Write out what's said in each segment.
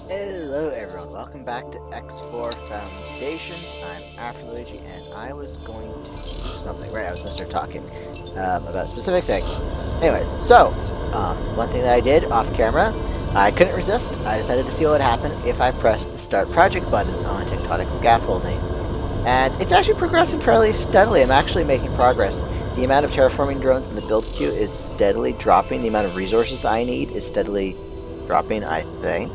Hello everyone, welcome back to X4 Foundations. I'm Afterluigi and I was going to do something, right? I was going to start talking about specific things. Anyways, so, one thing that I did off camera, I couldn't resist. I decided to see what would happen if I pressed the Start Project button on tectonic scaffolding. And it's actually progressing fairly steadily. I'm actually making progress. The amount of terraforming drones in the build queue is steadily dropping. The amount of resources I need is steadily dropping, I think.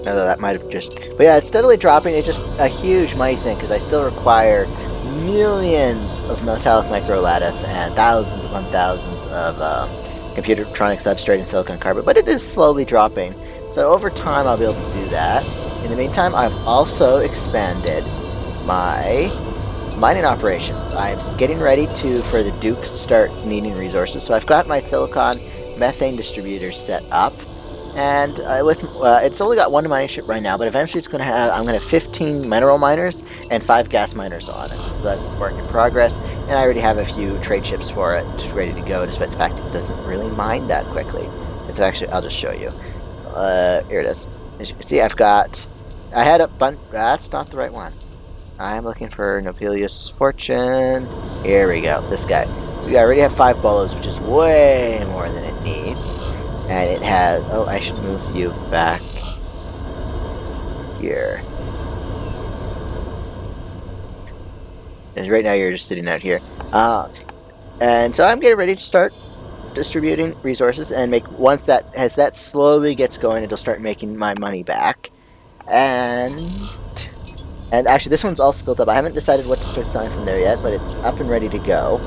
Although that might have just... But yeah, it's steadily dropping. It's just a huge money sink because I still require millions of metallic microlattice and thousands upon thousands of computertronic substrate and silicon carbide. But it is slowly dropping. So over time I'll be able to do that. In the meantime, I've also expanded my mining operations. I'm getting ready for the Dukes to start needing resources. So I've got my silicon methane distributors set up. And it's only got one mining ship right now, but eventually I'm going to have 15 mineral miners and 5 gas miners on it. So that's a work in progress, and I already have a few trade ships for it ready to go, despite the fact it doesn't really mine that quickly. It's actually, I'll just show you. Here it is. As you can see, I had a bunch. That's not the right one. I'm looking for Nobelius' Fortune. Here we go. This guy. So I already have 5 bolos, which is way more than it needs. And it has... Oh, I should move you back here. And right now you're just sitting out here. And so I'm getting ready to start distributing resources and once that slowly gets going, it'll start making my money back. And actually this one's also built up. I haven't decided what to start selling from there yet, but it's up and ready to go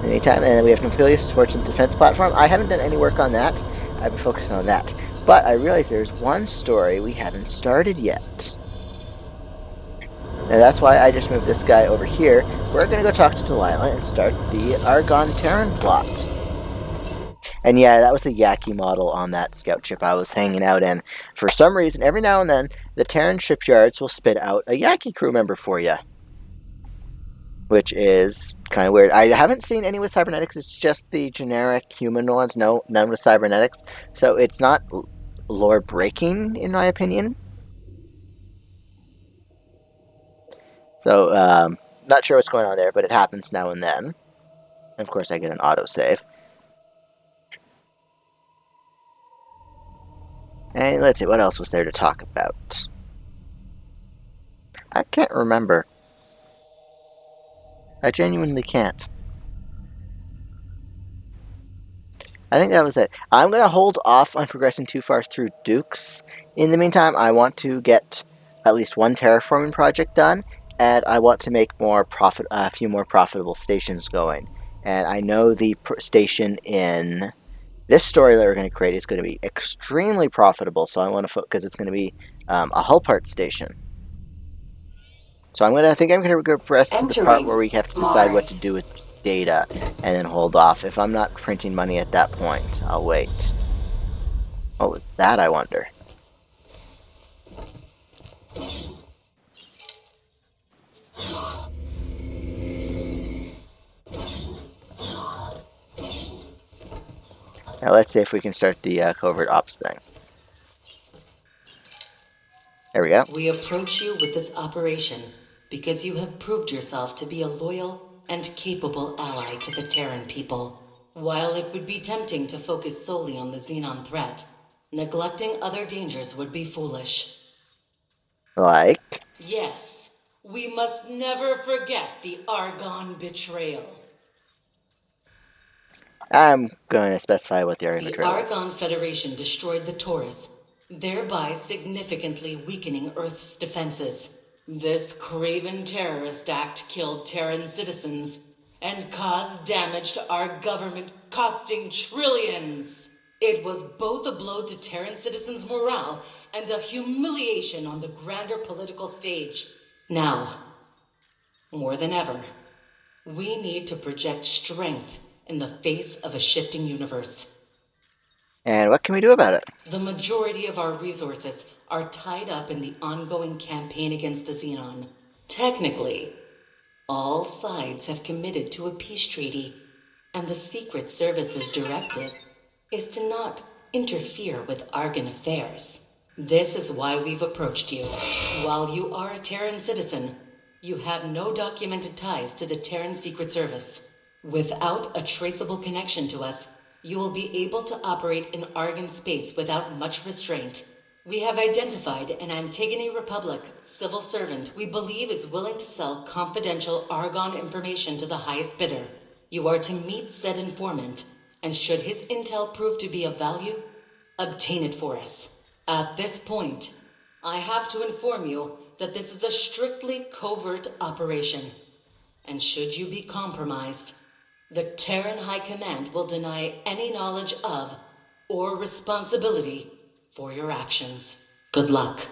anytime. And we have Nobelius' Fortune defense platform. I haven't done any work on that. I've been focusing on that. But I realized there's one story we haven't started yet. And that's why I just moved this guy over here. We're going to go talk to Delilah and start the Argon-Terran plot. And yeah, that was a Yaki model on that scout ship I was hanging out in. For some reason, every now and then, the Terran shipyards will spit out a Yaki crew member for you. Which is kind of weird. I haven't seen any with cybernetics. It's just the generic human ones. No, none with cybernetics. So it's not lore breaking, in my opinion. So, not sure what's going on there, but it happens now and then. And of course, I get an autosave. And let's see, what else was there to talk about? I can't remember. I genuinely can't. I think that was it. I'm going to hold off on progressing too far through Dukes. In the meantime, I want to get at least one terraforming project done, and I want to make a few more profitable stations going. And I know the station in this story that we're going to create is going to be extremely profitable, so I want to focus because it's going to be a hull part station. So I think I'm going to progress to the part where we have to decide what to do with data, and then hold off. If I'm not printing money at that point, I'll wait. What was that, I wonder? Now let's see if we can start the covert ops thing. There we go. We approach you with this operation because you have proved yourself to be a loyal and capable ally to the Terran people. While it would be tempting to focus solely on the Xenon threat, neglecting other dangers would be foolish. Like? Yes, we must never forget the Argon betrayal. I'm going to specify what the Argon betrayal is. The Argon Federation destroyed the Taurus, thereby significantly weakening Earth's defenses. This craven terrorist act killed Terran citizens and caused damage to our government, costing trillions. It was both a blow to Terran citizens' morale and a humiliation on the grander political stage. Now, more than ever, we need to project strength in the face of a shifting universe. And what can we do about it? The majority of our resources are tied up in the ongoing campaign against the Xenon. Technically, all sides have committed to a peace treaty, and the Secret Service's directive is to not interfere with Argon affairs. This is why we've approached you. While you are a Terran citizen, you have no documented ties to the Terran Secret Service. Without a traceable connection to us, you will be able to operate in Argon space without much restraint. We have identified an Antigone Republic civil servant we believe is willing to sell confidential Argon information to the highest bidder. You are to meet said informant, and should his intel prove to be of value, obtain it for us. At this point, I have to inform you that this is a strictly covert operation. And should you be compromised, the Terran High Command will deny any knowledge of or responsibility for your actions. Good luck.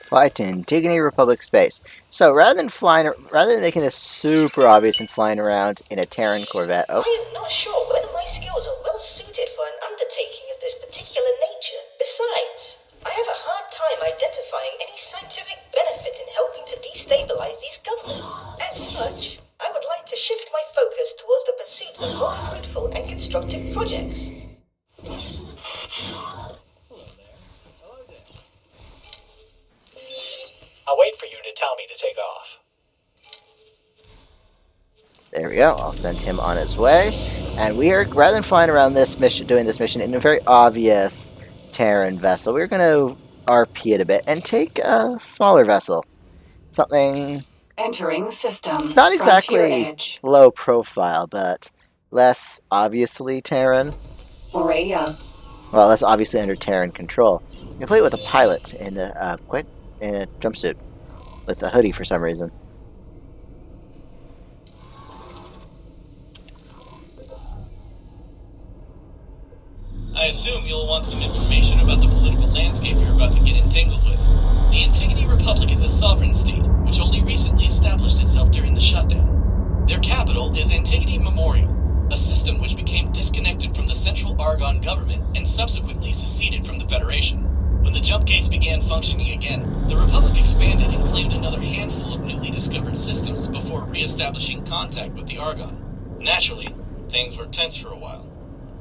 Fly to Antigone Republic space. So rather than making this super obvious and flying around in a Terran Corvette. Oh. I am not sure whether my skills are well suited for an undertaking of this particular nature. Besides, I have a hard time identifying any scientific benefit in helping to destabilize these governments. As such, I would like to shift my focus towards the pursuit of more fruitful and constructive projects. I'll wait for you to tell me to take off. There we go. I'll send him on his way. And we are, rather than flying around this mission, doing this mission in a very obvious Terran vessel, we're going to RP it a bit and take a smaller vessel. Something Entering system. not exactly Edge. low profile, but less obviously Terran. Raya. Well, less obviously under Terran control. You can play it with a pilot in a jumpsuit with a hoodie for some reason. I assume you'll want some information about the political landscape you're about to get entangled with. The Antigone Republic is a sovereign state, which only recently established itself during the shutdown. Their capital is Antigone Memorial, a system which became disconnected from the central Argon government and subsequently seceded from the Federation. When the jump gates began functioning again, the Republic expanded and claimed another handful of newly discovered systems before re-establishing contact with the Argon. Naturally, things were tense for a while,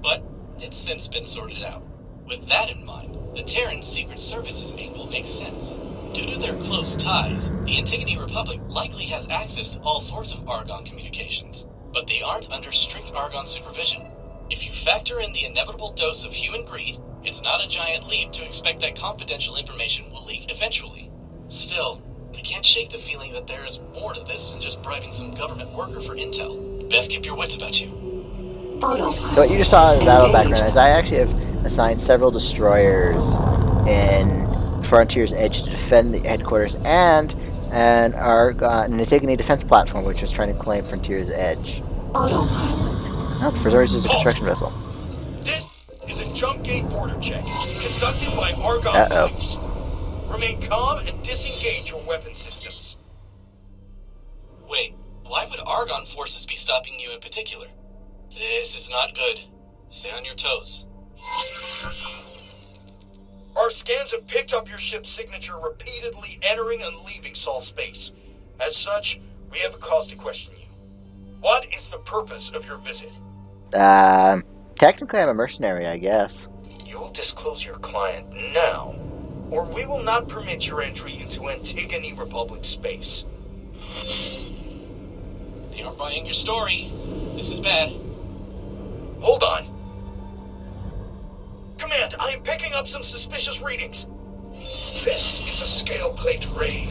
but it's since been sorted out. With that in mind, the Terran Secret Service's angle makes sense. Due to their close ties, the Antigone Republic likely has access to all sorts of Argon communications, but they aren't under strict Argon supervision. If you factor in the inevitable dose of human greed, it's not a giant leap to expect that confidential information will leak eventually. Still, I can't shake the feeling that there is more to this than just bribing some government worker for intel. Best keep your wits about you. So what you just saw in the battle background is I actually have assigned several destroyers in Frontier's Edge to defend the headquarters and an Antigone defense platform which is trying to claim Frontier's Edge. Oh, for some reason it's a construction vessel. This is a jump gate border check conducted by Argon police. Remain calm and disengage your weapon systems. Wait, why would Argon forces be stopping you in particular? This is not good. Stay on your toes. Our scans have picked up your ship's signature repeatedly entering and leaving Sol space. As such, we have a cause to question you. What is the purpose of your visit? Technically I'm a mercenary, I guess. You will disclose your client now, or we will not permit your entry into Antigone Republic space. They aren't buying your story. This is bad. Hold on. Command, I am picking up some suspicious readings. This is a scale plate raid.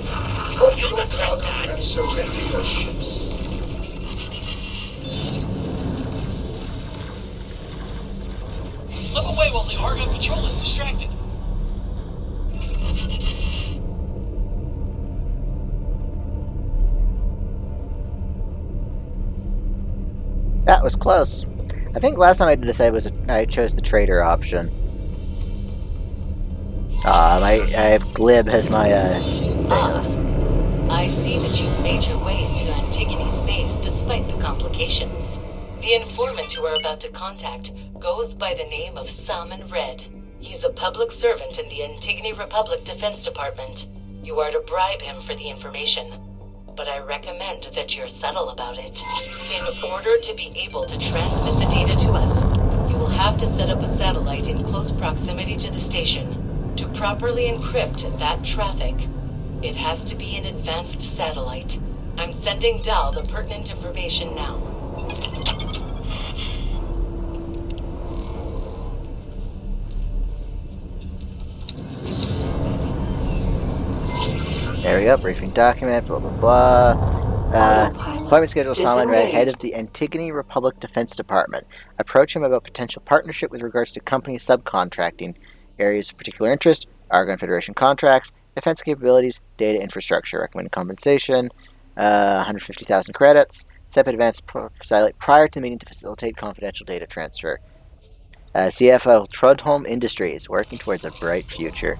Drop your cargo and surrender your ships. Slip away while the Argon patrol is distracted. That was close. I think last time I did this I chose the trader option. I have glib as my thing. I see that you've made your way into Antigone space despite the complications. The informant you are about to contact goes by the name of Salmon Red. He's a public servant in the Antigone Republic Defense Department. You are to bribe him for the information. but I recommend that you're subtle about it. In order to be able to transmit the data to us, you will have to set up a satellite in close proximity to the station. To properly encrypt that traffic, it has to be an advanced satellite. I'm sending Dal the pertinent information now. There we go, briefing document, blah blah blah. Appointment schedule, Solomon Red, head of the Antigone Republic Defense Department. Approach him about potential partnership with regards to company subcontracting. Areas of particular interest, Argon Federation contracts, defense capabilities, data infrastructure. Recommended compensation, 150,000 credits. Set up advanced satellite prior to the meeting to facilitate confidential data transfer. CFO, Trudholm Industries, working towards a bright future.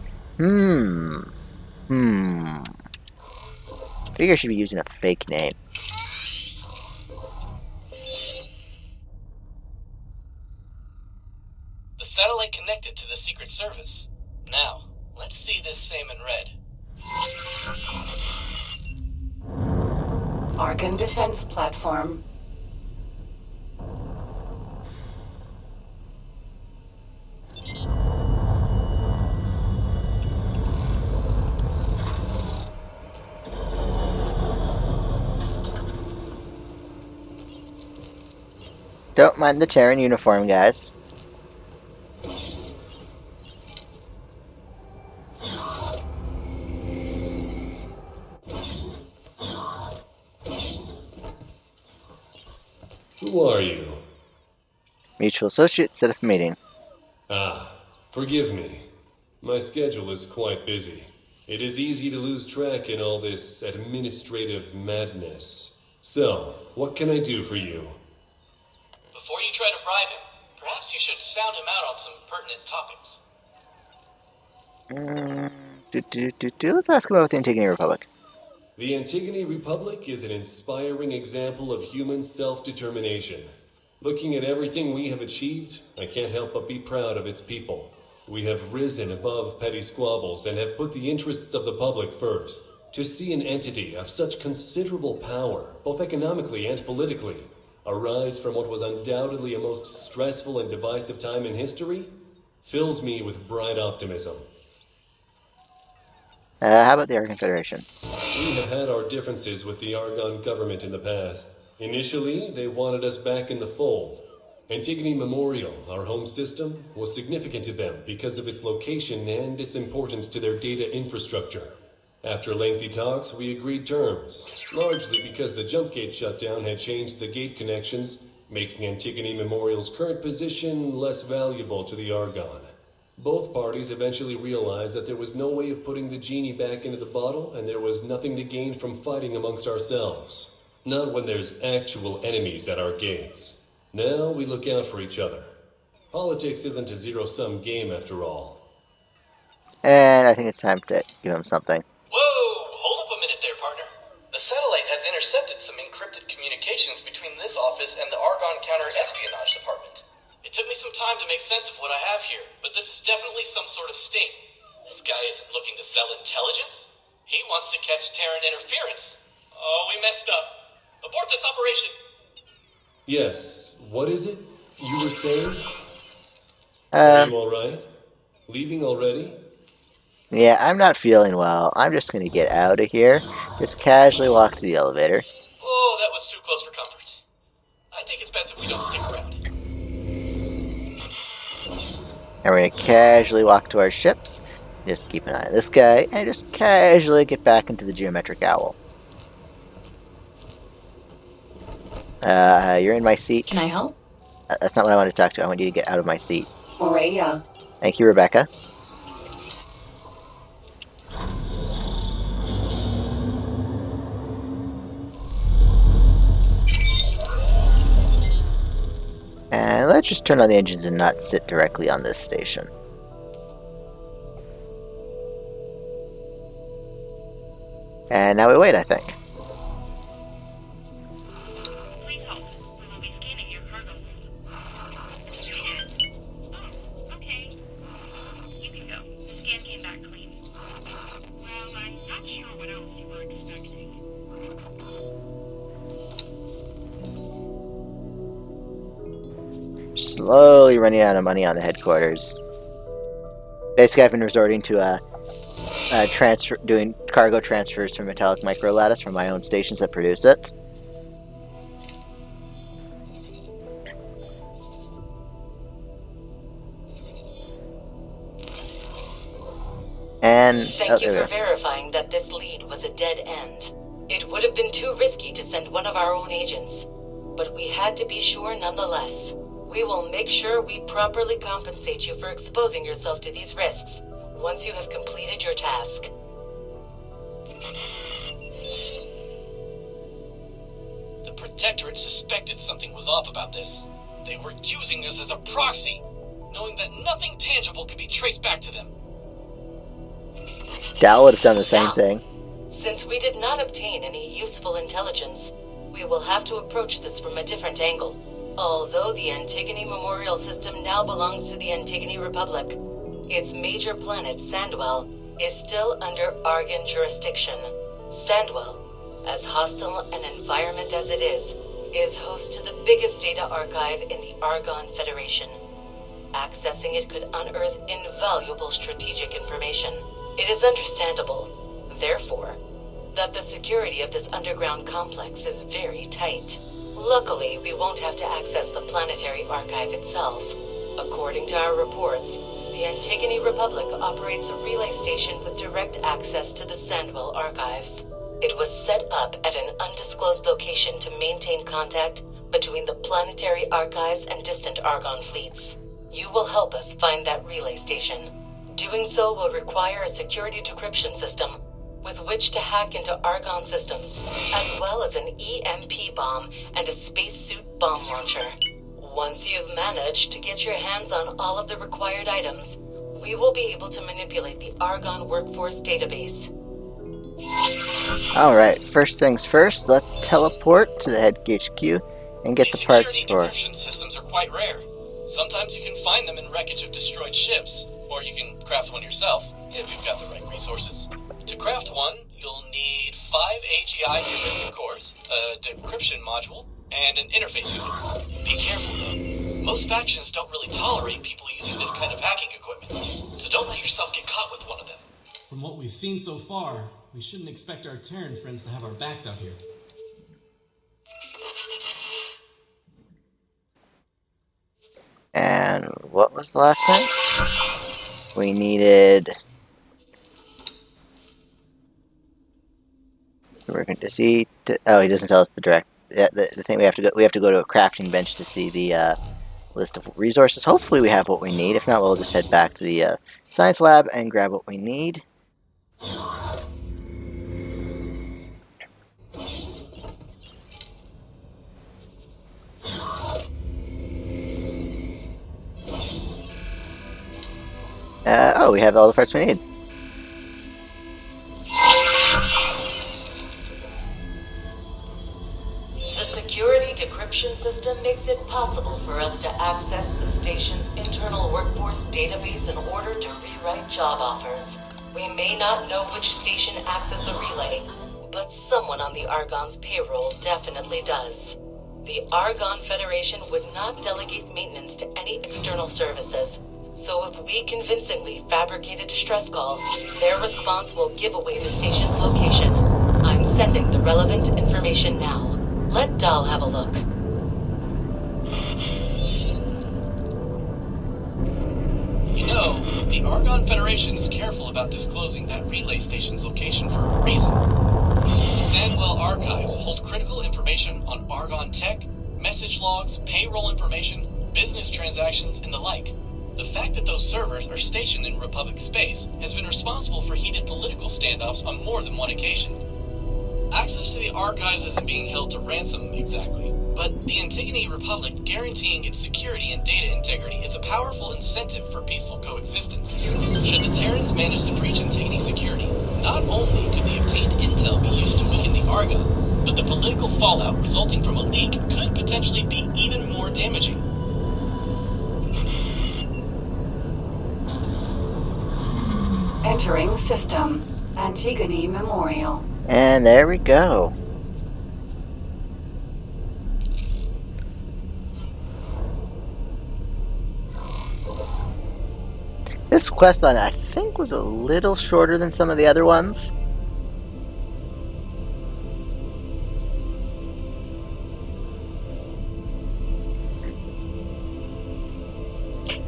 Figure I should be using a fake name. The satellite connected to the Secret Service. Now, let's see this same in red. Argon Defense Platform. Don't mind the Terran uniform, guys. Who are you? Mutual associate, set up a meeting. Ah, forgive me. My schedule is quite busy. It is easy to lose track in all this administrative madness. So, what can I do for you? Before you try to bribe him, perhaps you should sound him out on some pertinent topics. Let's ask about the Antigone Republic. The Antigone Republic is an inspiring example of human self-determination. Looking at everything we have achieved, I can't help but be proud of its people. We have risen above petty squabbles and have put the interests of the public first. To see an entity of such considerable power, both economically and politically, arise from what was undoubtedly a most stressful and divisive time in history, fills me with bright optimism. How about the Argon Federation? We have had our differences with the Argon government in the past. Initially, they wanted us back in the fold. Antigone Memorial, our home system, was significant to them because of its location and its importance to their data infrastructure. After lengthy talks, we agreed terms, largely because the jump gate shutdown had changed the gate connections, making Antigone Memorial's current position less valuable to the Argon. Both parties eventually realized that there was no way of putting the genie back into the bottle, and there was nothing to gain from fighting amongst ourselves. Not when there's actual enemies at our gates. Now we look out for each other. Politics isn't a zero-sum game after all. And I think it's time to give him something. Whoa! Hold up a minute there, partner. The satellite has intercepted some encrypted communications between this office and the Argon Counter-Espionage Department. It took me some time to make sense of what I have here, but this is definitely some sort of sting. This guy isn't looking to sell intelligence. He wants to catch Terran interference. Oh, we messed up. Abort this operation! Yes, what is it you were saying? Are you alright? Leaving already? Yeah, I'm not feeling well. I'm just gonna get out of here. Just casually walk to the elevator. Oh, that was too close for comfort. I think it's best if we don't stick around. And we're gonna casually walk to our ships. Just keep an eye on this guy, and just casually get back into the geometric owl. You're in my seat. Can I help? That's not what I want to talk to. I want you to get out of my seat. Rhea. Thank you, Rebecca. And let's just turn on the engines and not sit directly on this station. And now we wait, I think. Please hold. We will be scanning your cargo. Oh, okay. You can go. The scan came back clean. Well, I'm not sure what else you were expecting. slowly running out of money on the headquarters. Basically, I've been resorting to doing cargo transfers from metallic microlattice from my own stations that produce it. And Thank you for verifying that this lead was a dead end. It would have been too risky to send one of our own agents, but we had to be sure nonetheless. We will make sure we properly compensate you for exposing yourself to these risks once you have completed your task. The Protectorate suspected something was off about this. They were using us as a proxy, knowing that nothing tangible could be traced back to them. Dal would have done the same thing. Since we did not obtain any useful intelligence, we will have to approach this from a different angle. Although the Antigone Memorial System now belongs to the Antigone Republic, its major planet, Sandwell, is still under Argon jurisdiction. Sandwell, as hostile an environment as it is host to the biggest data archive in the Argon Federation. Accessing it could unearth invaluable strategic information. It is understandable, therefore, that the security of this underground complex is very tight. Luckily, we won't have to access the planetary archive itself. According to our reports, the Antigone Republic operates a relay station with direct access to the Sandwell archives. It was set up at an undisclosed location to maintain contact between the planetary archives and distant Argon fleets. You will help us find that relay station. Doing so will require a security decryption system with which to hack into Argon systems, as well as an EMP bomb and a spacesuit bomb launcher. Once you've managed to get your hands on all of the required items, we will be able to manipulate the Argon workforce database. Alright, first things first, let's teleport to the head HQ and get the parts These for... security decryption systems are quite rare. Sometimes you can find them in wreckage of destroyed ships, or you can craft one yourself, if you've got the right resources. To craft one, you'll need 5 AGI heuristic cores, a decryption module, and an interface unit. Be careful though. Most factions don't really tolerate people using this kind of hacking equipment, so don't let yourself get caught with one of them. From what we've seen so far, we shouldn't expect our Terran friends to have our backs out here. And what was the last thing? We needed... We're going to see... Oh, he doesn't tell us the direct... Yeah, the thing we have to go to a crafting bench to see the list of resources. Hopefully we have what we need. If not, we'll just head back to the science lab and grab what we need. Oh, we have all the parts we need. The security decryption system makes it possible for us to access the station's internal workforce database in order to rewrite job offers. We may not know which station accessed the relay, but someone on the Argon's payroll definitely does. The Argon Federation would not delegate maintenance to any external services, so if we convincingly fabricate a distress call, their response will give away the station's location. I'm sending the relevant information now. Let Dal have a look. You know, the Argon Federation is careful about disclosing that relay station's location for a reason. The Sandwell archives hold critical information on Argon tech, message logs, payroll information, business transactions, and the like. The fact that those servers are stationed in Republic space has been responsible for heated political standoffs on more than one occasion. Access to the archives isn't being held to ransom exactly, but the Antigone Republic guaranteeing its security and data integrity is a powerful incentive for peaceful coexistence. Should the Terrans manage to breach Antigone security, not only could the obtained intel be used to weaken the Argon, but the political fallout resulting from a leak could potentially be even more damaging. Entering system. Antigone Memorial. And there we go. This quest line, I think, was a little shorter than some of the other ones.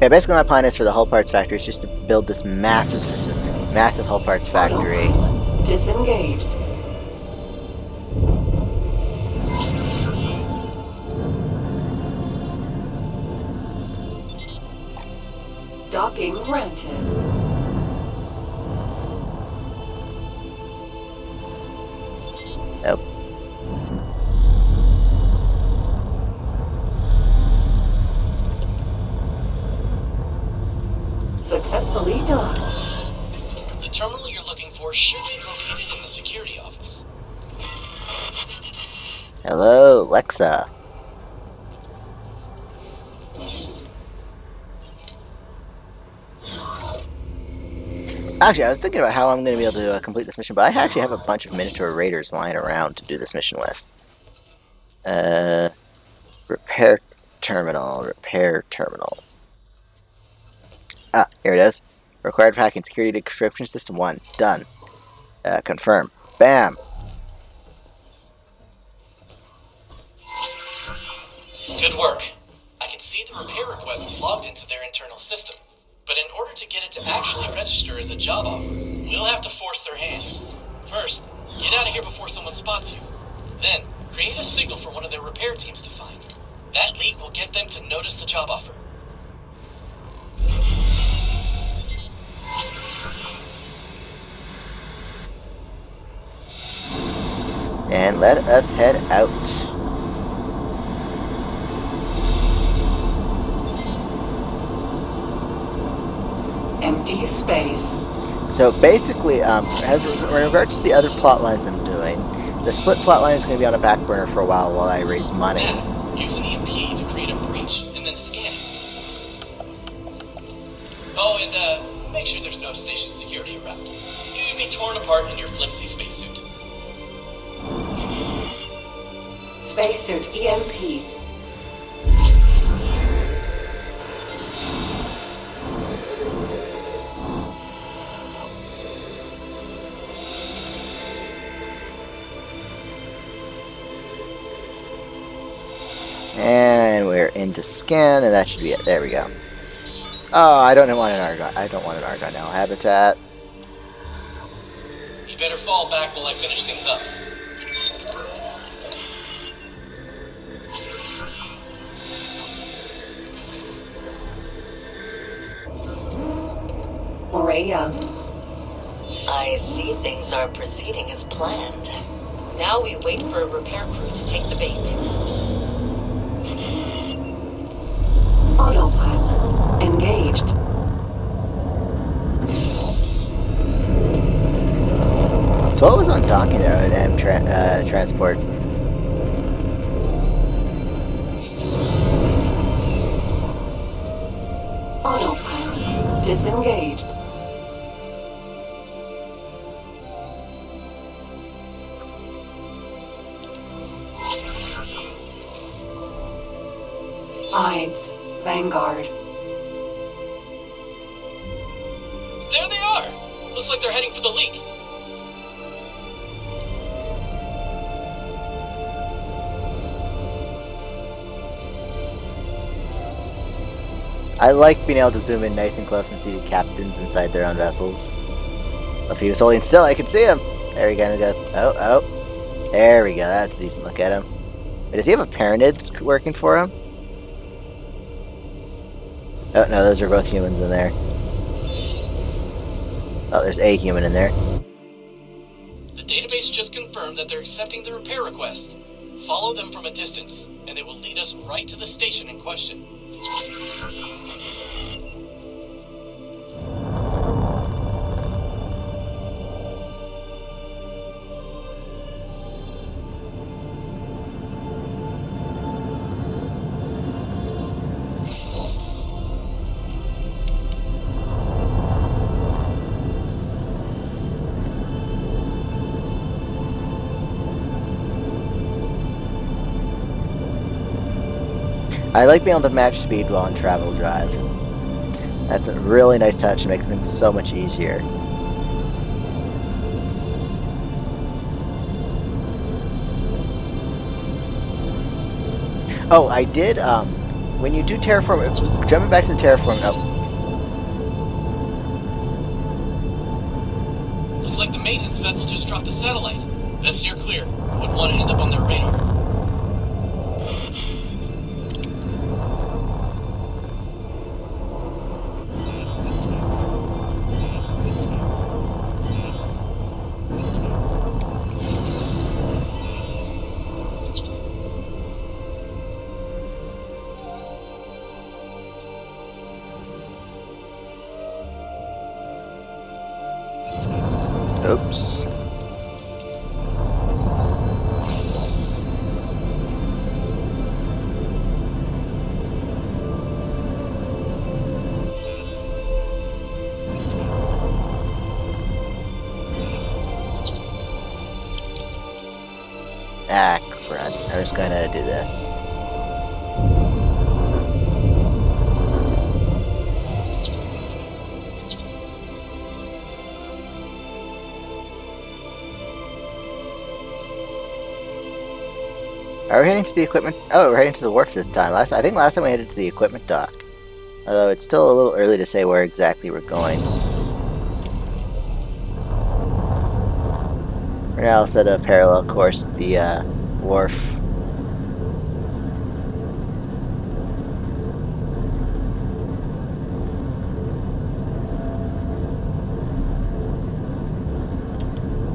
Yeah, basically my plan is for the hull parts factory is just to build this massive hull parts factory. Disengage. Docking granted. Nope. Successfully done. The terminal you're looking for should be located in the security office. Hello, Lexa. Actually, I was thinking about how I'm going to be able to complete this mission, but I actually have a bunch of Minotaur Raiders lying around to do this mission with. Repair terminal. Ah, here it is. Required for hacking security decryption system 1. Done. Confirm. Bam! Good work. I can see the repair request logged into their internal system. But in order to get it to actually register as a job offer, we'll have to force their hand. First, get out of here before someone spots you. Then, create a signal for one of their repair teams to find. That lead will get them to notice the job offer. And let us head out. Empty space. So basically, as in regards to the other plot lines I'm doing, the split plot line is going to be on a back burner for a while I raise money. Yeah, use an EMP to create a breach and then scan it. Oh, and make sure there's no station security around. You'd be torn apart in your flimsy spacesuit. Spacesuit EMP. And we're into scan, and that should be it. There we go. Oh, I don't want an Argon. I don't want an Argon now. Habitat. You better fall back while I finish things up. Morea. I see things are proceeding as planned. Now we wait for a repair crew to take the bait. Autopilot engaged. So what was on docking there at M transport? Autopilot disengaged. Ides, Vanguard. There they are! Looks like they're heading for the leak. I like being able to zoom in nice and close and see the captains inside their own vessels. If he was holding still, I could see him! There he goes. Oh. There we go, that's a decent look at him. Wait, does he have a parentage working for him? Oh, no, those are both humans in there. Oh, there's a human in there. The database just confirmed that they're accepting the repair request. Follow them from a distance, and they will lead us right to the station in question. I like being able to match speed while on travel drive. That's a really nice touch. It makes things so much easier. Oh, I did, when you do terraform, jumping back to the terraform, Looks like the maintenance vessel just dropped a satellite. Best steer clear. Wouldn't want to end up on their radar. oops. Ah, crud. I was gonna do this. Are we heading to the equipment? Oh, we're heading to the wharf this time. I think last time we headed to the equipment dock. Although it's still a little early to say where exactly we're going. For now, I'll set a parallel course to the wharf.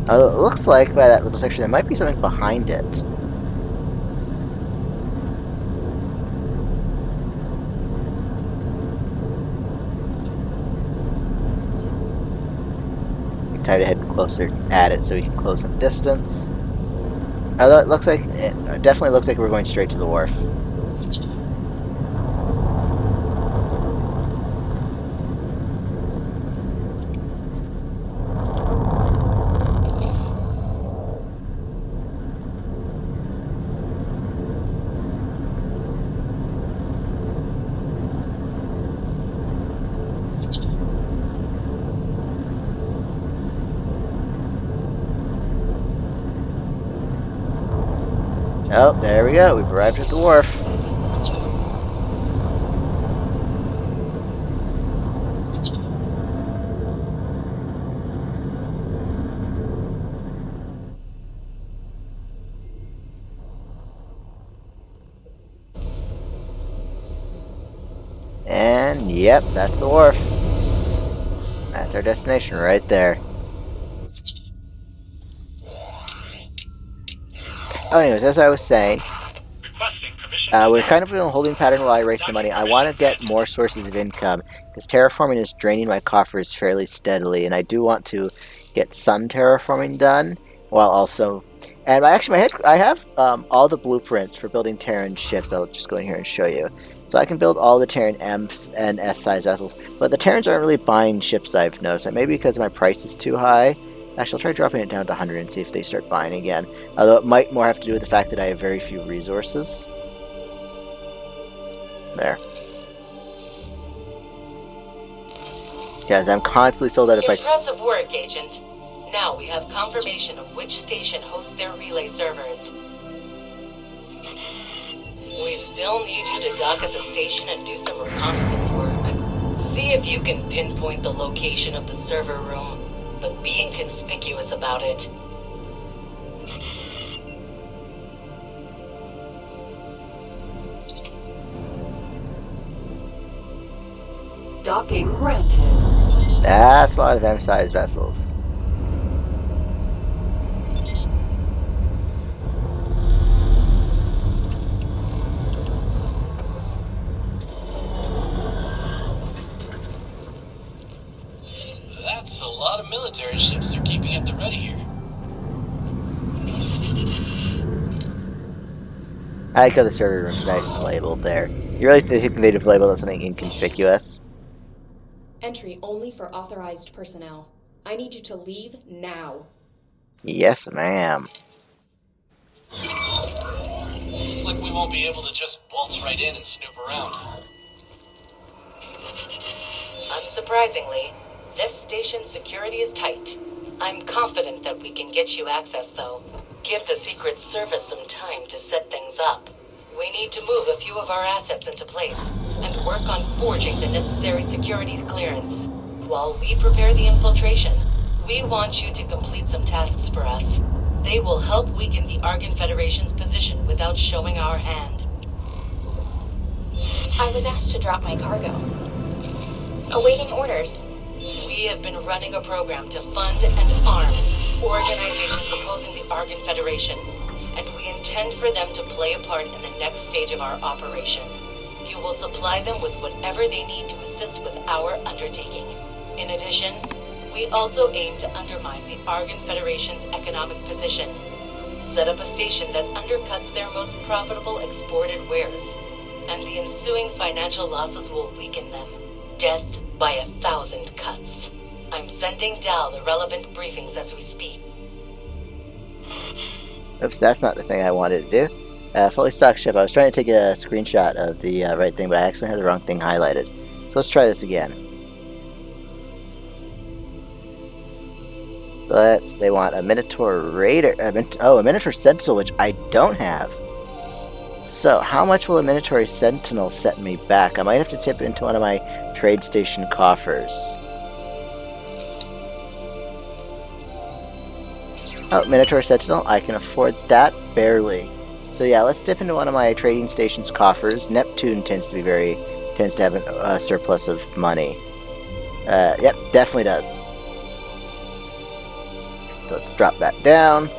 Although it looks like by that little section there might be something behind it. Try to head closer at it so we can close some distance. Although it looks like, it definitely looks like we're going straight to the wharf. Oh, there we go. We've arrived at the wharf. And, yep, that's the wharf. That's our destination right there. Oh, anyways, as I was saying, we're kind of in a holding pattern while I raise some money. I want to get more sources of income, because terraforming is draining my coffers fairly steadily, and I do want to get some terraforming done, while also... And I have all the blueprints for building Terran ships. I'll just go in here and show you. So I can build all the Terran M's and S-size vessels, but the Terrans aren't really buying ships, I've noticed. Maybe because my price is too high. Actually, I'll try dropping it down to 100 and see if they start buying again. Although it might more have to do with the fact that I have very few resources. There. Guys, I'm constantly sold out of my... Impressive work, Agent. Now we have confirmation of which station hosts their relay servers. We still need you to dock at the station and do some reconnaissance work. See if you can pinpoint the location of the server room, but be inconspicuous about it. Docking granted. That's a lot of M-sized vessels. That's a lot of military ships they're keeping at the ready here. I like how the server room's nice and labeled there. You really think they'd have labeled it something inconspicuous? Entry only for authorized personnel. I need you to leave now. Yes, ma'am. Looks like we won't be able to just waltz right in and snoop around. Surprisingly, this station's security is tight. I'm confident that we can get you access, though. Give the Secret Service some time to set things up. We need to move a few of our assets into place and work on forging the necessary security clearance. While we prepare the infiltration, we want you to complete some tasks for us. They will help weaken the Argon Federation's position without showing our hand. I was asked to drop my cargo. Awaiting orders. We have been running a program to fund and arm organizations opposing the Argon Federation, and we intend for them to play a part in the next stage of our operation. You will supply them with whatever they need to assist with our undertaking. In addition, we also aim to undermine the Argon Federation's economic position. Set up a station that undercuts their most profitable exported wares, and the ensuing financial losses will weaken them. Death by 1,000 cuts. I'm sending Dal the relevant briefings as we speak. Oops, that's not the thing I wanted to do. Fully stocked ship. I was trying to take a screenshot of the right thing, but I actually had the wrong thing highlighted. So let's try this again. They want a Minotaur Raider. A Minotaur Sentinel, which I don't have. So, how much will a Minotaur Sentinel set me back? I might have to tip it into one of my trade station coffers. Oh, Minotaur Sentinel, I can afford that barely. So yeah, let's dip into one of my trading station's coffers. Neptune tends to have a surplus of money. Yep, definitely does. So let's drop that down.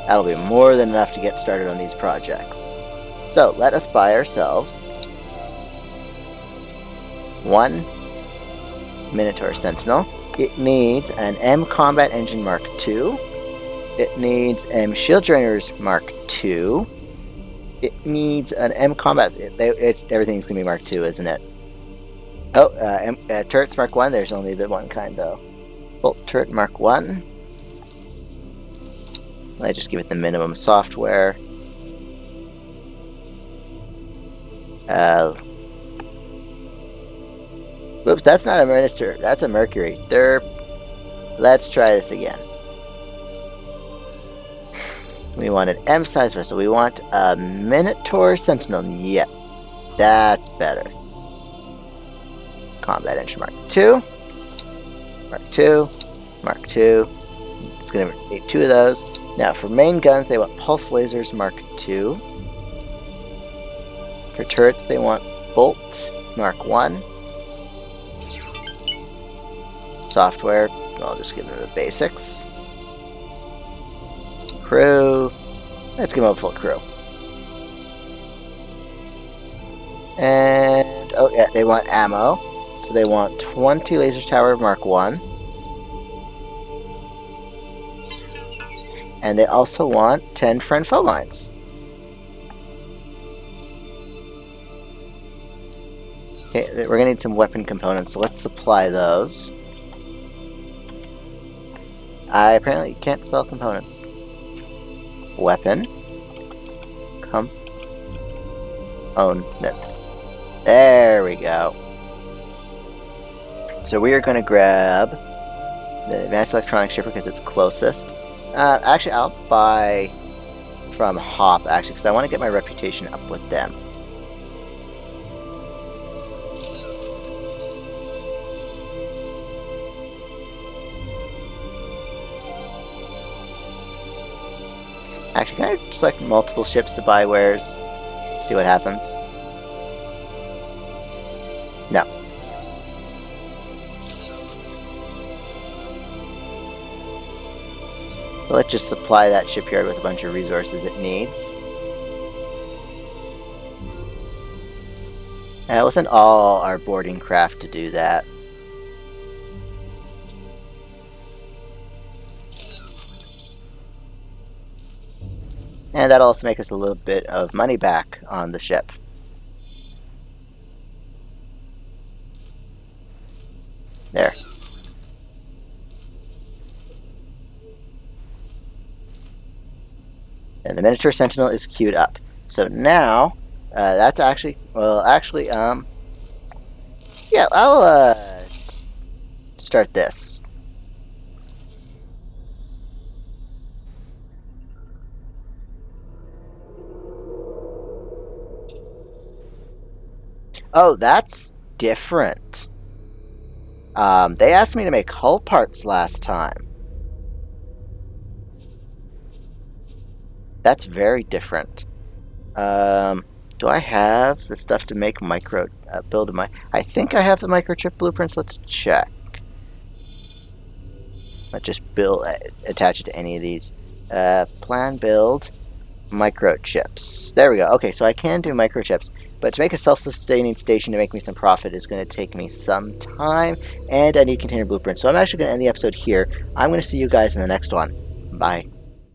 That'll be more than enough to get started on these projects. So let us buy ourselves one Minotaur Sentinel. It needs an M Combat Engine Mark II. It needs M Shield Drainers Mark II. It needs an M Combat. Everything's gonna be Mark II, isn't it? Oh, Turrets Mark I. There's only the one kind though. Bolt Turret Mark I. I just give it the minimum software. Whoops, that's not a Minotaur. That's a Mercury. Let's try this again. We want an M-size vessel. We want a Minotaur Sentinel. Yep, that's better. Combat Engine Mark II. Mark II. Mark II. It's going to need 2 of those. Now, for main guns, they want Pulse Lasers Mark II. For turrets, they want Bolt Mark I. Software, I'll just give them the basics. Crew, let's give them a full crew. And, oh yeah, they want ammo. So they want 20 Laser Tower Mark I. And they also want 10 friend-foe lines. Okay, we're going to need some weapon components, so let's supply those. I apparently can't spell components. Weapon. Components. There we go. So we are going to grab the Advanced Electronics Shipper because it's closest. Actually, I'll buy from Hop, actually, because I want to get my reputation up with them. Actually, can I select multiple ships to buy wares? See what happens. No. So let's just supply that shipyard with a bunch of resources it needs. And it wasn't all our boarding craft to do that. And that'll also make us a little bit of money back on the ship. There. And the Minotaur Sentinel is queued up. So now, that's actually, well, actually, yeah, I'll start this. Oh, that's different. They asked me to make hull parts last time. That's very different. Do I have the stuff to make build my? I think I have the microchip blueprints. Let's check. Let's just attach it to any of these. Plan build microchips. There we go. Okay, so I can do microchips, but to make a self-sustaining station to make me some profit is going to take me some time, and I need container blueprints. So I'm actually going to end the episode here. I'm going to see you guys in the next one. Bye.